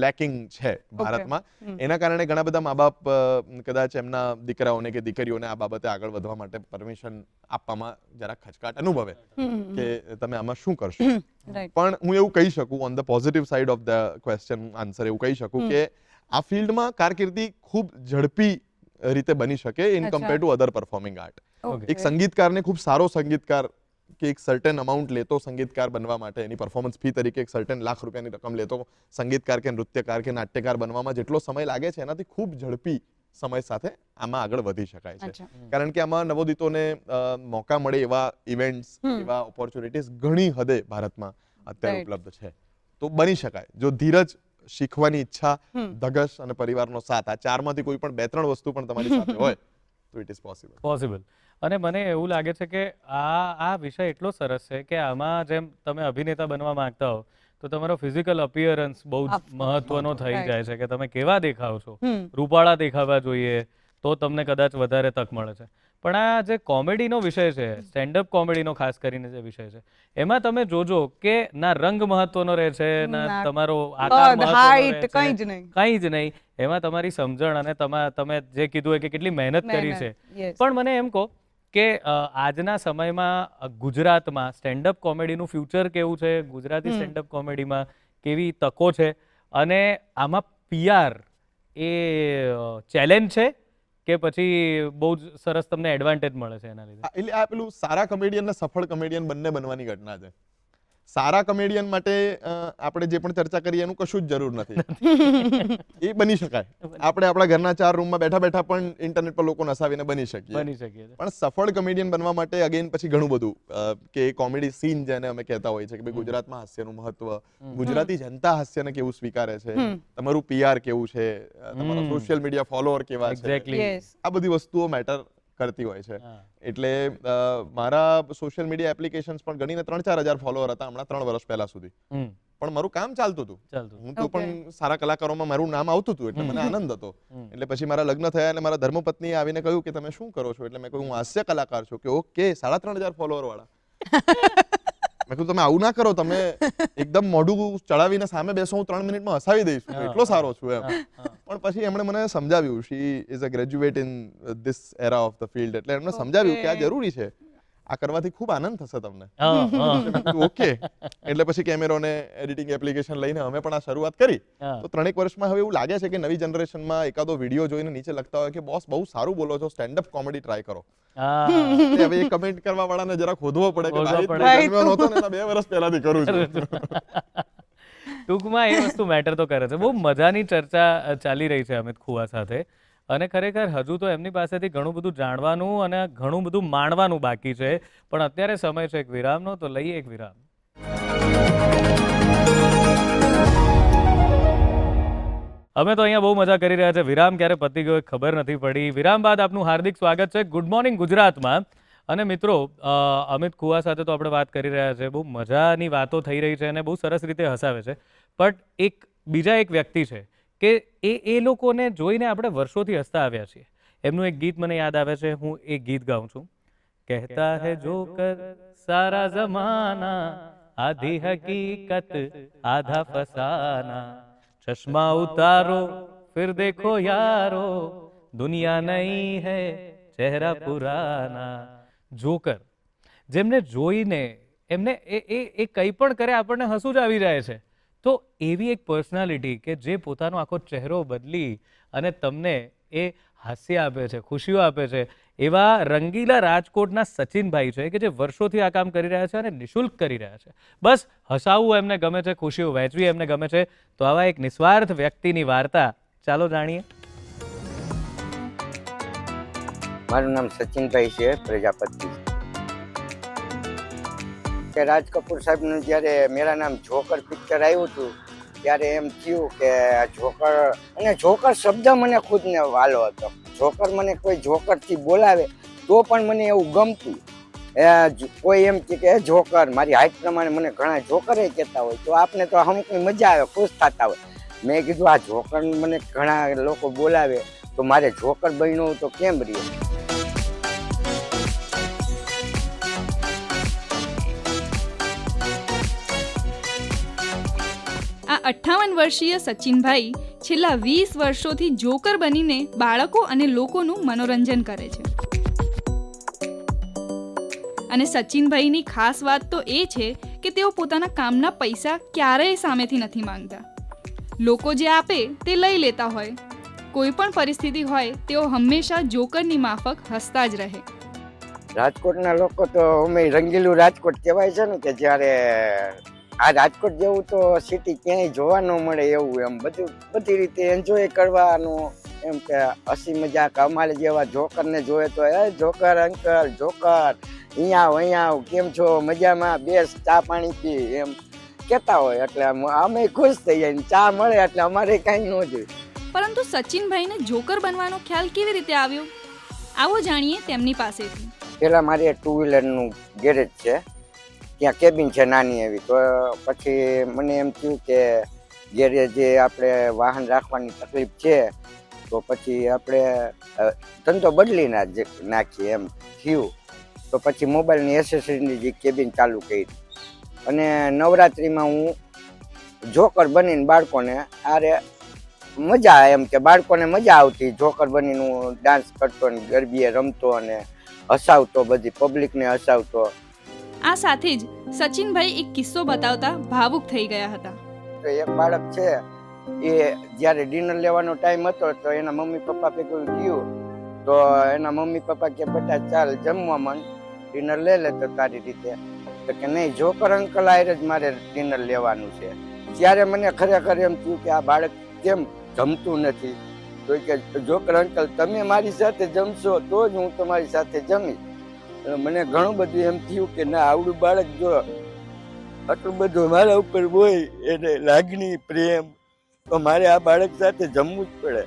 લેકિંગ છે ભારતમાં. એના કારણે ઘણા બધા મા બાપ કદાચ એમના દીકરાઓને કે દીકરીઓને આ બાબતે આગળ વધવા માટે પરમિશન આપવામાં જરા ખચકાટ અનુભવે કે તમે આમાં શું કરશો. પણ હું એવું કહી શકું, on the positive side of the question answer એવું કહી શકું કે આ ફિલ્ડમાં કારકિર્દી ખૂબ ઝડપી રીતે બની શકે in compare to other performing art. એક સંગીતકારને ખૂબ સારો સંગીતકાર કે એક સર્ટેન અમાઉન્ટ લેતો સંગીતકાર બનવા માટે, એની પરફોર્મન્સ ફી તરીકે એક સર્ટેન લાખ રૂપિયાની રકમ લેતો સંગીતકાર કે નૃત્યકાર કે નાટ્યકાર બનવામાં જેટલો સમય લાગે છે એનાથી ખૂબ ઝડપી સમય સાથે આમાં આગળ વધી શકાય છે. કારણ કે આમાં નવોદિતોને મોકા મળે એવા ઇવેન્ટ્સ, એવા ઓપોર્ચ્યુનિટીઝ ઘણી હદે ભારતમાં અત્યારે ઉપલબ્ધ છે. તો બની શકાય જો ધીરજ, શીખવાની ઈચ્છા, ધગશ અને પરિવારનો સાથ, આ ચારમાંથી કોઈ પણ 2-3 વસ્તુ પણ તમારી સાથે હોય તો ઇટ ઇઝ પોસિબલ. અને મને એવું લાગે છે કે આ વિષય એટલો સરસ છે કે આમાં જેમ તમે અભિનેતા બનવા માંગતા હો તો તમારો ફિઝિકલ અપિયરન્સ બહુ જ મહત્વનો થઈ જાય છે કે તમે કેવા દેખાવ છો. રૂપાળા દેખાવા જોઈએ તો તમને કદાચ વધારે તક મળે છે. પણ આ જે કોમેડીનો વિષય છે, સ્ટેન્ડઅપ કોમેડીનો ખાસ કરીને જે વિષય છે, એમાં તમે જોજો કે ના રંગ મહત્વનો રહે છે, ના તમારો આકાર મહત્વનો રહે છે, કંઈ જ નહીં. એમાં તમારી સમજણ અને તમે જે કીધું કે કેટલી મહેનત કરી છે. પણ મને એમ કહો કે આજના સમયમાં ગુજરાતમાં સ્ટેન્ડઅપ કોમેડીનું ફ્યુચર કેવું છે, ગુજરાતી સ્ટેન્ડઅપ કોમેડીમાં કેવી તકો છે, અને આમાં PR એ ચેલેન્જ છે કે પછી બહુ જ સરસ તમને એડવાન્ટેજ મળે છે એના લીધે? એટલે આ પેલું સારા કોમેડિયન ને સફળ કોમેડિયન બંને બનવાની ઘટના છે. સારા કોમેડિયન માટે આપણે જે પણ ચર્ચા કરીએ એનું કશું જ જરૂર નથી. એ બની શકાય. આપણે આપણા ઘરના 4 રૂમમાં બેઠા બેઠા પણ ઇન્ટરનેટ પર લોકો નસાવીને બની શકીએ. પણ સફળ કોમેડિયન બનવા માટે અગેન પછી ઘણું બધું કે કોમેડી સીન જેને અમે કહેતા હોઈએ છીએ કે ભાઈ ગુજરાતમાં હાસ્યનું મહત્વ, ગુજરાતી જનતા હાસ્યને કેવું સ્વીકારે છે, તમારું PR કેવું છે, તમારા સોશિયલ મીડિયા ફોલોઅર કેવા છે, આ બધી વસ્તુઓ મેટર કરતી હોય છે. એટલે મારા સોશિયલ મીડિયા એપ્લિકેશન્સ પણ ગણીને 3-4 હજાર ફોલોઅર હતા હમણાં 3 વર્ષ પહેલા સુધી. પણ મારું કામ ચાલતું હતું, હું તો પણ સારા કલાકારોમાં મારું નામ આવતું હતું, એટલે મને આનંદ હતો. એટલે પછી મારા લગ્ન થયા અને મારા ધર્મપત્નીએ આવીને કહ્યું કે તમે શું કરો છો? એટલે મેં કહ્યું હું હાસ્ય કલાકાર છું. કે ઓકે, 3.5 ફોલોઅર વાળા. મેં કહ્યું તમે આવું ના કરો, તમે એકદમ મોઢું ચડાવીને સામે બેસો, હું 3 મિનિટમાં હસાવી દઈશ, એટલો સારો છું એમ. પણ પછી એમણે મને સમજાવ્યું, she is a graduate in this era of the field, એટલે એમણે સમજાવ્યું કે આ જરૂરી છે, આ કરવાથી ખૂબ આનંદ થશે તમને. ઓકે. એટલે પછી કેમેરો ને એડિટિંગ એપ્લિકેશન લઈને અમે પણ આ શરૂઆત કરી. તો 3 વર્ષમાં હવે એવું લાગે છે કે નવી જનરેશનમાં એકાદો વિડીયો જોઈને નીચે લખતા હોય કે બોસ બહુ સારું બોલો છો, સ્ટેન્ડઅપ કોમેડી ટ્રાય કરો. હવે એ કમેન્ટ કરવા વાળાને જરા ખોદવો પડે કે ભાઈ જન્મ્યો નહોતો ને 2 વર્ષ પહેલાથી કરું છું. ટૂંકમાં એ વસ્તુ મેટર તો કરે છે. બહુ મજાની ચર્ચા ચાલી રહી છે અમિત ખુવા સાથે, અને ખરેખર હજુ તો એમની પાસેથી ઘણું બધું જાણવાનું અને ઘણું બધું માણવાનું બાકી છે. પણ અત્યારે સમય છે એક વિરામનો, તો લઈએ એક વિરામ. અમે તો અહીંયા બહુ મજા કરી રહ્યા છે. વિરામ ક્યારે પતી ગયો ખબર નથી પડી. વિરામ બાદ આપનું હાર્દિક સ્વાગત છે ગુડ મોર્નિંગ ગુજરાતમાં. અને મિત્રો, અમિત ખુવા સાથે તો આપણે વાત કરી રહ્યા છે, બહુ મજાની વાતો થઈ રહી છે અને બહુ સરસ રીતે હસાવે છે. બટ બીજા એક વ્યક્તિ છે કે એ લોકોને જોઈને આપણે વર્ષોથી હસતા આવ્યા છીએ. એમનું એક ગીત મને યાદ આવે છે, હું એક ગીત ગાઉં છું. કહેતા હૈ જોકર સારા જમાના, આધી હકીકત આધા ફસાના, ચશ્મા ઉતારો ફિર દેખો યારો, દુનિયા નહીં હૈ ચહેરા પુરાના, જોકર, જેમને જોઈને એમને એ કંઈ પણ કરે આપણને હસવું જ આવી જાય છે. તો એવી એક પર્સનાલિટી કે જે પોતાનો આખો ચહેરો બદલી અને તમને એ હાસ્ય આપે છે, ખુશીઓ આપે છે, એવા રંગીલા રાજકોટના સચિનભાઈ છે કે જે વર્ષોથી આ કામ કરી રહ્યા છે અને નિઃશુલ્ક કરી રહ્યા છે. બસ હસાવવું એમને ગમે છે, ખુશીઓ વહેંચવી એમને ગમે છે. તો આવા એક નિસ્વાર્થ વ્યક્તિની વાર્તા ચાલો જાણીએ. મારું નામ સચિનભાઈ છે, પ્રજાપતિ. કે રાજ કપૂર સાહેબનું જ્યારે મેરા નામ જોકર પિક્ચર આવ્યું હતું ત્યારે એમ થયું કે જોકર, અને જોકર શબ્દ મને ખુદને વાલો હતો. જોકર મને કોઈ જોકરથી બોલાવે તો પણ મને એવું ગમતું. કોઈ એમ કે જોકર, મારી હાઈટ પ્રમાણે મને ઘણા જોકરે કહેતા હોય તો આપને તો અમુકની મજા આવે, ખુશ થતા હોય. મેં કીધું આ જોકર મને ઘણા લોકો બોલાવે તો મારે જોકર બન્યું તો કેમ રહ્યું. આ 58 વર્ષીય સચિનભાઈ છેલ્લા 20 વર્ષોથી જોકર બનીને બાળકો અને લોકોનું મનોરંજન કરે છે. અને સચિનભાઈની ખાસ વાત તો એ છે કે તેઓ પોતાના કામના પૈસા ક્યારેય સામેથી નથી માંગતા. લોકો જે આપે તે લઈ લેતા હોય. કોઈ પણ પરિસ્થિતિ હોય તેઓ હંમેશા જોકરની માફક હસતા જ રહે. રાજકોટના લોકો તો અમે રંગીલું રાજકોટ કહેવાય છે ને, કે જ્યારે આ રાજકોટ જેવું તો સિટી ક્યાંય જોવા ન મળે એવું. એમ બધી રીતે એન્જોય કરવાનું, એમ કે હસી મજાક. અમારે જેવા જોકરને જોવે તો એ જોકર અંકલ, જોકર અહીંયા કેમ છો, મજામાં, બેસ, ચા પાણી પી, એમ કહેતા હોય. એટલે અમે ખુશ થઈ જાય. ચા મળે એટલે અમારે કાંઈ ન જોઈએ. પરંતુ સચિનભાઈને જોકર બનવાનો ખ્યાલ કેવી રીતે આવ્યો? આવો જાણીએ તેમની પાસેથી. પહેલાં મારે 2 વ્હીલરનું ગેરેજ છે, ત્યાં કેબિન છે નાની એવી. તો પછી મને એમ થયું કે ગેરેજે આપણે વાહન રાખવાની તકલીફ છે તો પછી આપણે ધંધો બદલી નાખીએ એમ થયું. તો પછી મોબાઈલની એસેસરીની જે કેબિન ચાલુ કરી અને નવરાત્રિમાં હું જોકર બનીને બાળકોને આરે મજા, એમ કે બાળકોને મજા આવતી. જોકર બનીને હું ડાન્સ કરતો ને ગરબીએ રમતો અને હસાવતો, બધી પબ્લિકને હસાવતો. આ સાથે જ સચિનભાઈ એક કિસ્સો બતાવતા ભાવુક થઈ ગયા હતા. તો એક બાળક છે, એ જ્યારે ડિનર લેવાનો ટાઈમ હતો તો એના મમ્મી પપ્પા ભેગું ગયું. તો એના મમ્મી પપ્પા કે બેટા ચાલ જમવા મન, ડિનર લે તો તારી રીતે. તો કે નહીં, જોકર અંકલ આયરે જ મારે ડિનર લેવાનું છે. ત્યારે મને ખરેખર એમ થયું કે આ બાળક કેમ જમતું નથી. તો કે જોકર અંકલ તમે મારી સાથે જમશો તો જ હું તમારી સાથે જમીશ. મને ઘણું બધું એમ થયું કે ના, આવડું બાળક જો આટલું બધું મારા ઉપર હોય, એને લાગણી, પ્રેમ, તો મારે આ બાળક સાથે જમવું જ પડે.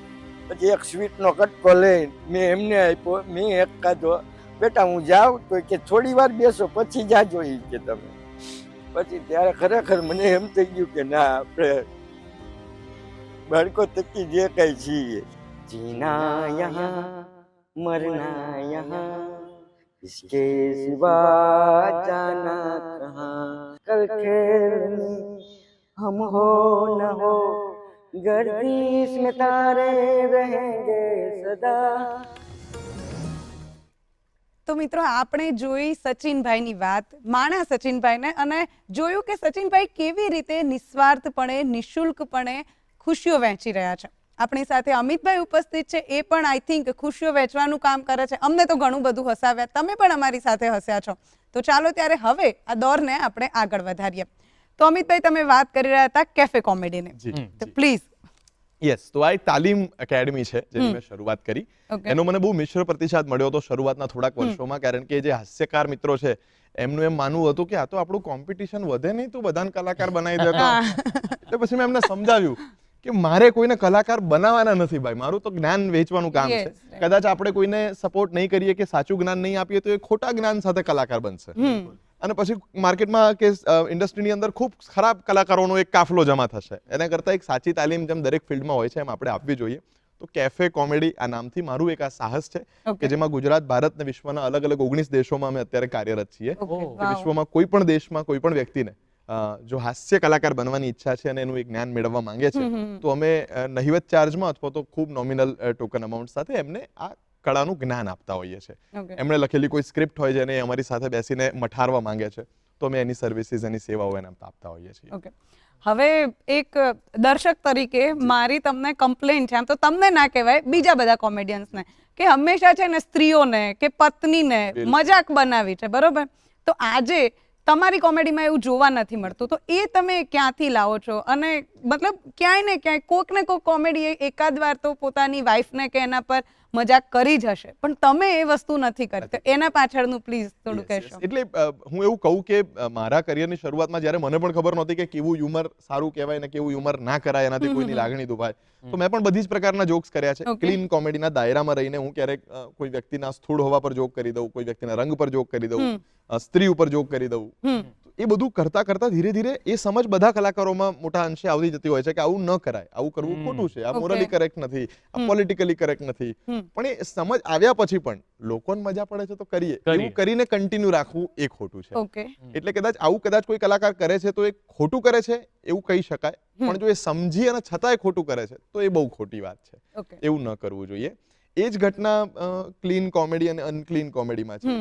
પછી એક સ્વીટનો કટકો લઈને મેં એમને આપ્યો, મેં એક ખાધો. બેટા હું જાઉં તો કે થોડી વાર બેસો પછી જાજો એ કે તમે. પછી ત્યારે ખરેખર મને એમ થઈ ગયું કે ના, આપણે બાળકો તકી જે કઈ છીએ, જીના યહાં મરના યહાં, इसके सिवा जाना कहाँ, कल खेलनी हम हो न हो, गर्दिश में तारे रहेंगे सदा. તો મિત્રો આપણે જોઈ સચિનભાઈની વાત, માણા સચિનભાઈને, અને જોયું કે સચિનભાઈ કેવી રીતે નિસ્વાર્થપણે, નિઃશુલ્કપણે ખુશીઓ વહેંચી રહ્યા છે. આપણી સાથે અમિતભાઈ ઉપસ્થિત છે, એ પણ આઈ થિંક ખુશીઓ વહેંચવાનું કામ કરે છે. અમને તો ઘણું બધું હસાવ્યા, તમે પણ અમારી સાથે હસ્યા છો. તો ચાલો ત્યારે હવે આ દોરને આપણે આગળ વધારીએ. તો અમિતભાઈ, તમે વાત કરી રહ્યા હતા કેફે કોમેડીની, તો પ્લીઝ. યસ, તો આ એક તાલીમ એકેડમી છે જેની મેં શરૂઆત કરી. એનો મને બહુ મિશ્ર પ્રતિસાદ મળ્યો હતો શરૂઆતના થોડાક વર્ષોમાં, કારણ કે જે હાસ્યકાર મિત્રો છે એમનું એમ માનવું હતું કે આ તો આપણું કોમ્પિટિશન વધે નહીં તો બધાને કલાકાર બનાવી દેતો. એટલે પછી મેં એમને સમજાવ્યું કે મારે કોઈને કલાકાર બનાવવાના નથી ભાઈ, મારું તો જ્ઞાન વેચવાનું કામ છે. કદાચ આપણે કોઈને સપોર્ટ નહીં કરીએ કે સાચું જ્ઞાન નહીં આપીએ તો એ ખોટા જ્ઞાન સાથે કલાકાર બનશે, અને પછી માર્કેટમાં કે ઇન્ડસ્ટ્રીની અંદર ખૂબ ખરાબ કલાકારોનો એક કાફલો જમા થશે. એના કરતાં એક સાચી તાલીમ જેમ દરેક ફિલ્ડમાં હોય છે એમ આપણે આપવી જોઈએ. તો કેફે કોમેડી આ નામથી મારું એક આ સાહસ છે કે જેમાં ગુજરાત, ભારત ને વિશ્વના અલગ અલગ 19 દેશોમાં અમે અત્યારે કાર્યરત છીએ. વિશ્વમાં કોઈ પણ દેશમાં કોઈ પણ વ્યક્તિને જો હાસ્ય કલાકાર બનવાની ઈચ્છા છે અને એનું એક જ્ઞાન મેળવવા માંગે છે તો અમે નહિવત ચાર્જમાં અથવા તો ખૂબ નોમિનલ ટોકન અમાઉન્ટ સાથે એમને આ કળાનું જ્ઞાન આપતા હોઈએ છીએ. Okay. એમણે લખેલી કોઈ સ્ક્રિપ્ટ હોય જેને અમારી સાથે બેસીને મઠારવા માંગે છે તો અમે એની સર્વિસીસ એની સેવાઓ એને આપતા હોઈએ છીએ. ઓકે, હવે એક દર્શક તરીકે મારી તમને કમ્પ્લેન છે, આમ તો તમને ના કહેવાય, બીજા બધા કોમેડિયન્સને, કે હંમેશા છે ને સ્ત્રીઓને કે પત્નીને મજાક બનાવી છે, બરોબર? તો આજે તમારી કોમેડીમાં એવું જોવા નથી મળતું, તો એ તમે ક્યાંથી લાવો છો? અને મતલબ ક્યાંય ને ક્યાંય કોક ને કોક કોમેડી એકાદ વાર તો પોતાની વાઈફને કે એના પર મજાક કરી જ હશે, પણ તમે એ વસ્તુ નથી કરી, તો એના પાછળનું પ્લીઝ થોડું કહેશો. એટલે હું એવું કહું કે મારા કરિયરની શરૂઆતમાં જ્યારે મને પણ ખબર નહોતી કે કેવું હ્યુમર સારું કહેવાય ને કેવું હ્યુમર ના કરાય, એનાથી કોઈની લાગણી દુભાય, તો મેં પણ બધી જ પ્રકારના જોક્સ કર્યા છે. ક્લીન કોમેડીના દાયરામાં રહીને હું ક્યારેક કોઈ વ્યક્તિના સ્થૂળ હોવા પર જોક કરી દઉં, કોઈ વ્યક્તિના રંગ પર જોક કરી દઉં, સ્ત્રી ઉપર જોક કરી દઉં. એ બધું કરતા કરતા ધીરે ધીરે એ સમજ બધા કલાકારોમાં મોટા અંશે આવતી જતી હોય છે કે આવું ન કરાય, આવું કરવું ખોટું છે, આ મોરલી કરેક્ટ નથી, આ પોલિટિકલી કરેક્ટ નથી. પણ એ સમજ આવ્યા પછી પણ લોકોને મજા પડે છે તો કરીએ, એવું કરીને કન્ટિન્યુ રાખવું એ ખોટું છે. ઓકે, એટલે કદાચ કોઈ કલાકાર કરે છે તો એ ખોટું કરે છે એવું કહી શકાય, પણ જો એ સમજી અને છતાંય ખોટું કરે છે તો એ બહુ ખોટી વાત છે. ઓકે, એવું ન કરવું જોઈએ. એ જ ઘટના ક્લીન કોમેડી અને અનક્લીન કોમેડીમાં છે.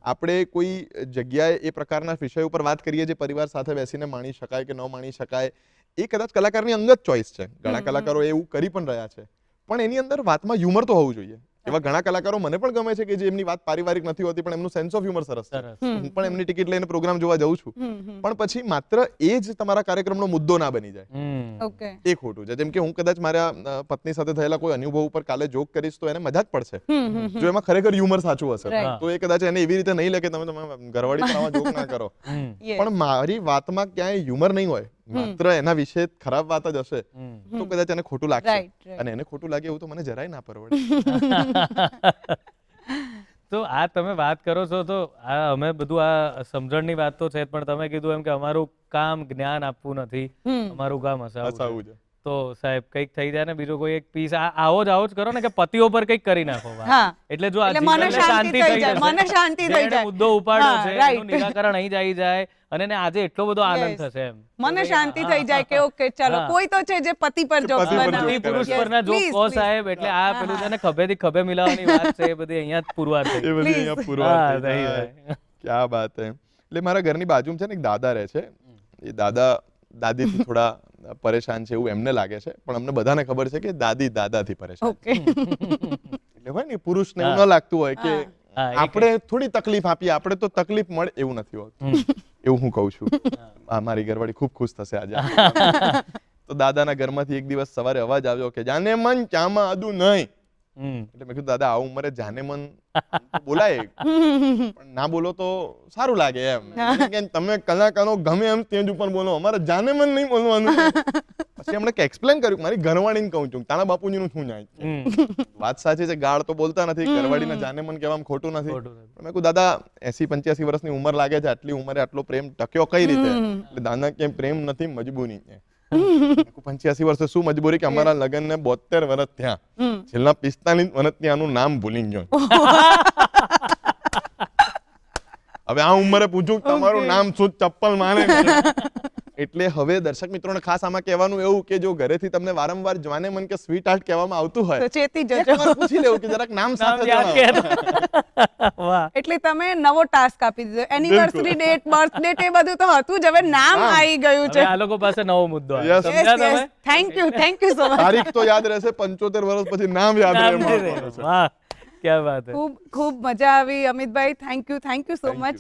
આપણે કોઈ જગ્યાએ એ પ્રકારના વિષય ઉપર વાત કરીએ જે પરિવાર સાથે બેસીને માણી શકાય કે ન માણી શકાય, એ કદાચ કલાકારની અંગત ચોઇસ છે. ઘણા કલાકારો એવું કરી પણ રહ્યા છે, પણ એની અંદર વાતમાં હ્યુમર તો હોવું જોઈએ. એવા ઘણા કલાકારો મને પણ ગમે છે કે જે એમની વાત પારિવારિક નથી હોતી પણ એમનું સેન્સ ઓફ હ્યુમર સરસ છે. હું પણ એમની ટિકિટ લઈને પ્રોગ્રામ જોવા જઉં છું, પણ પછી માત્ર એ જ તમારા કાર્યક્રમનો મુદ્દો ના બની જાય, ઓકે, એ ખોટું છે. જેમ કે હું કદાચ મારા પત્ની સાથે થયેલા કોઈ અનુભવ ઉપર કાલે જોક કરીશ તો એને મજા જ પડશે, જો એમાં ખરેખર હ્યુમર સાચું હશે તો એ કદાચ એને એવી રીતે નહીં લે કે તમે ઘરવાળી પર આવા જોક ના કરો. પણ મારી વાતમાં ક્યાંય હ્યુમર નહીં હોય, માત્ર એના વિશે ખરાબ વાત જ હશે, તો કદાચ એને ખોટું લાગશે, અને એને ખોટું લાગે એવું તો મને જરાય ના પરવડે. તો આ તમે વાત કરો છો તો આ અમે બધું આ સમજણની વાત તો છે, પણ તમે કીધું એમ કે અમારું કામ જ્ઞાન આપવું નથી, અમારું કામ હસાવવું છે. તો સાહેબ કંઈક થઈ જાય ને બીજો કોઈ એક પીસ આવો જ કરો ને કે પતિઓ પર કંઈક કરી નાખો, એટલે જો આ જીવનને શાંતિ થઈ જાય, મને શાંતિ થઈ જાય, મુદ્દો ઉપાડ્યો છે એનું નિરાકરણ અહીં જ આવી જાય અને એને આજે એટલો બધો આનંદ થશે એમ, મને શાંતિ થઈ જાય કે ઓકે ચાલો કોઈ તો છે જે પતિ પર જોક્સ બનાવે, પુરુષ પરના જોક કહો સાહેબ, એટલે આ પેલું છે ને ખભેથી ખભે મિલાવવાની વાત છે, એ બધી અહીંયા જ પુરવાર થઈ. એ બધી અહીંયા પુરવાર થઈ. ક્યા બાત હે. એટલે મારા ઘરની બાજુમાં છે ને એક દાદા રહે છે, એ દાદા દાદીથી થોડા પરેશાન છે એવું એમને લાગે છે, પણ અમને બધાને ખબર છે કે દાદી દાદાથી પરેશાન છે. એટલે હોય ને પુરુષને એવું ન લાગતું હોય કે આપણે થોડી તકલીફ આપીએ, આપણે તો તકલીફ મળે, એવું નથી હોતું. એવું હું કહું છું. મારી ઘરવાળી ખૂબ ખુશ થશે આજે. તો દાદાના ઘરમાંથી એક દિવસ સવારે અવાજ આવ્યો કે જાને મન ચામાં આદુ નહીં. એટલે મેં કીધું દાદા આ ઉંમરે જાને મન બોલાય, પણ ના બોલો તો સારું લાગે એમ, તમે કલાકારો ગમે એમ સ્ટેજ ઉપર બોલો, અમારે જાને મન નહીં બોલવાનું. પછી એમણે એક્સપ્લેન કર્યું, મારી ઘરવાળીને કહું છું, તારા બાપુજીનું શું જાય. વાત સાચી છે, ગાળ તો બોલતા નથી, ઘરવાળીને જાને મન કહેવામાં ખોટું નથી. પણ મેં કહ્યું દાદા 80-85 વર્ષની ઉંમર લાગે છે, આટલી ઉંમરે આટલો પ્રેમ ટક્યો કઈ રીતે? એટલે દાદા કે પ્રેમ નથી, મજબૂરી છે. 85 વર્ષે શું મજબૂરી કે અમારા લગ્ન ને 72 વર્ષ થયા, છેલ્લા 45 વર્ષ ત્યાંનું નામ ભૂલી ગયો. હવે આ ઉંમરે પૂછું તમારું નામ શું, ચપ્પલ માને. એટલે હવે દર્શક મિત્રોને ખાસ આમાં કહેવાનું એવું કે જો ઘરેથી તમને વારંવાર જાને મન કે સ્વીટ હાર્ટ કહેવામાં આવતું હોય તો ચેતી જજો, પૂછી લેવું કે જરાક નામ સાથે જણાવો. એટલે તમે નવો ટાસ્ક આપી દીધો, એનિવર્સરી ડેટ, બર્થ ડેટ એ બધું તો હતું જ, હવે નામ આવી ગયું છે. આ લોકો પાસે નવો મુદ્દો આવ્યો, સમજ્યા તમે? Thank you so much. તારીખ તો યાદ રહેશે, 75 વર્ષ પછી નામ યાદ રહે. વાહ, ક્યા વાત હે. ખૂબ મજા આવી Amitbhai, thank you so much.